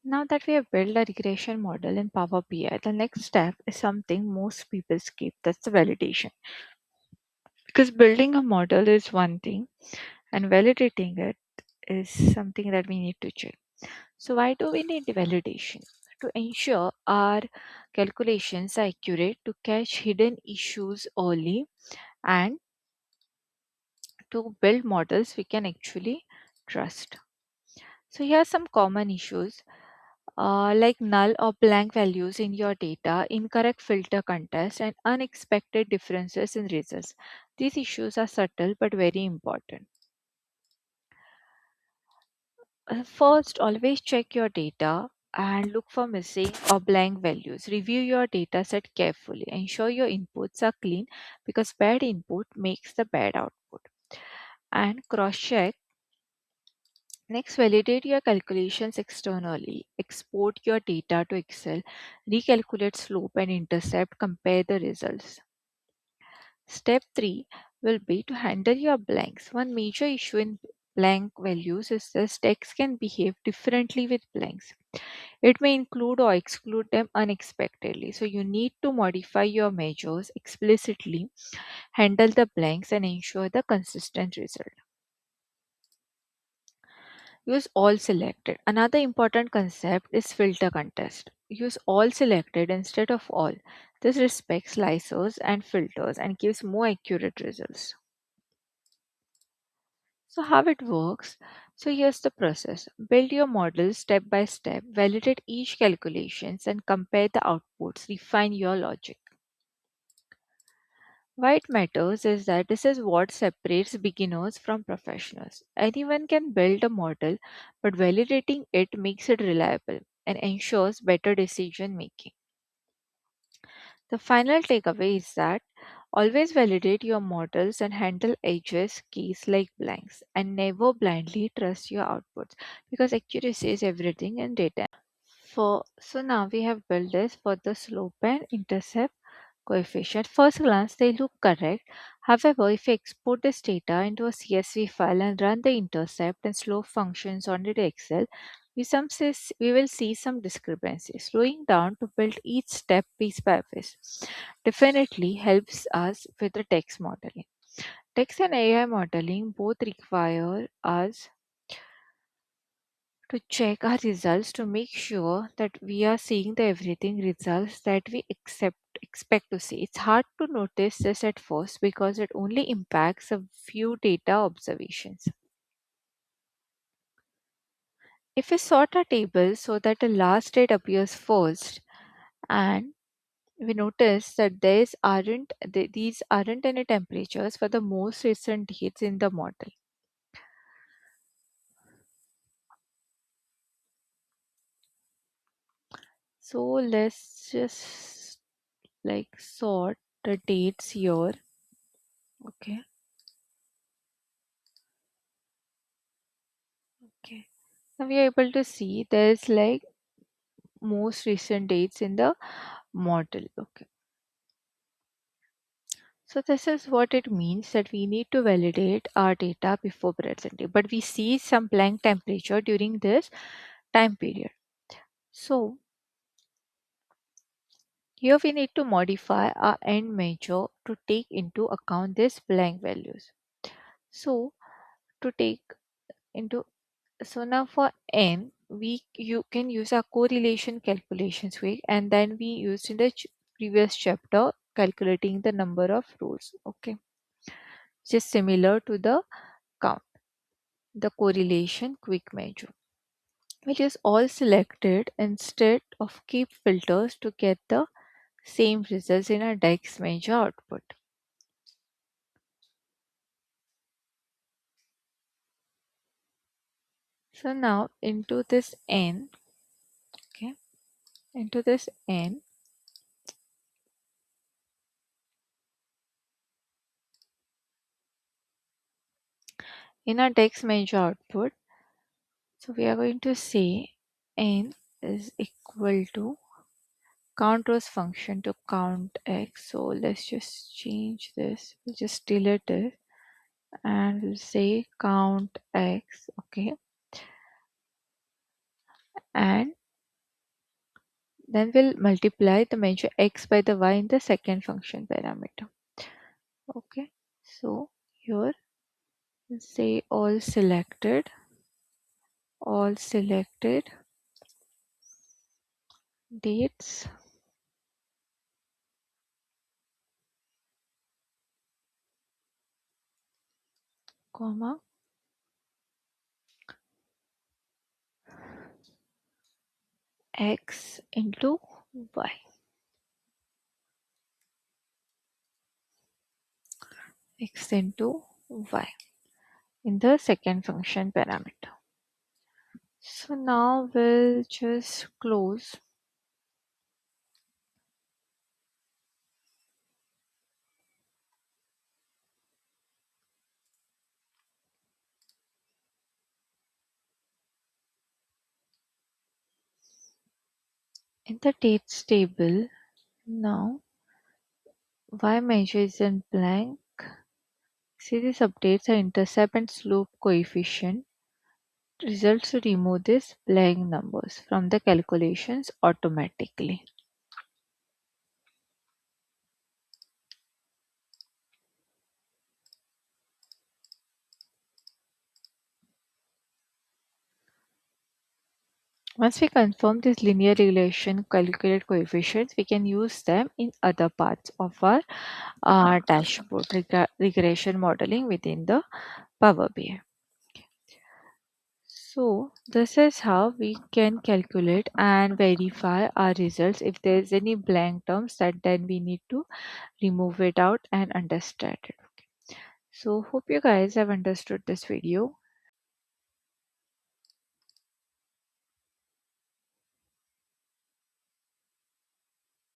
Now that we have built a regression model in Power BI, the next step is something most people skip, that's the validation. Because building a model is one thing and validating it is something that we need to check. So, why do we need validation? To ensure our calculations are accurate, to catch hidden issues early, and to build models we can actually trust. So, here are some common issues like null or blank values in your data, incorrect filter context, and unexpected differences in results. These issues are subtle but very important. First, always check your data and look for missing or blank values. Review your data set carefully. Ensure your inputs are clean because bad input makes the bad output. And cross check. Next, validate your calculations externally. Export your data to Excel. Recalculate slope and intercept. Compare the results. Step 3 will be to handle your blanks. One major issue in blank values is this: text can behave differently with blanks. It may include or exclude them unexpectedly. So you need to modify your measures explicitly, handle the blanks, and ensure the consistent result. Use all selected. Another important concept is filter contest. Use all selected instead of all. This respects slicers and filters and gives more accurate results. So, how it works? So, here's the process: build your model step by step, validate each calculations, and compare the outputs. Refine your logic. Why it matters is that this is what separates beginners from professionals. Anyone can build a model, but validating it makes it reliable and ensures better decision making. The final takeaway is that always validate your models and handle edges case like blanks, and never blindly trust your outputs because accuracy is everything in data. So now we have built this for the slope and intercept coefficient. First glance, they look correct. However, if you export this data into a CSV file and run the intercept and slope functions on the Excel, we will see some discrepancies. Slowing down to build each step piece by piece definitely helps us with the text modeling. Text and AI modeling both require us to check our results to make sure that we are seeing the everything results that we expect to see. It's hard to notice this at first because it only impacts a few data observations. If we sort our table so that the last date appears first, and we notice that these aren't any temperatures for the most recent dates in the model. So let's just like sort the dates here. Okay. Okay. Now we are able to see there's like most recent dates in the model. Okay. So this is what it means that we need to validate our data before present day, but we see some blank temperature during this time period. So here we need to modify our end measure to take into account these blank values. So to take into so now for n, you can use our correlation calculations quick, and then we used in the previous chapter calculating the number of rows. Okay, just similar to the count, the correlation quick measure. We'll use all selected instead of keep filters to get the same results in our DEX measure output. So now into this n, okay, into this n, in our DEX measure output, so we are going to say n is equal to count rows function to count x. So let's just change this. We'll just delete it and we'll say count x. Okay. And Then we'll multiply the measure x by the y in the second function parameter. Okay, so here say all selected dates, comma, x into y. X into y in the second function parameter. So now we'll just close. In the dates table, now y measure is in blank. See, these updates are intercept and slope coefficient. Results to remove these blank numbers from the calculations automatically. Once we confirm this linear relation calculate coefficients, we can use them in other parts of our dashboard regression modeling within the Power BI. So this is how we can calculate and verify our results. If there is any blank terms, that then we need to remove it out and understand it. So hope you guys have understood this video.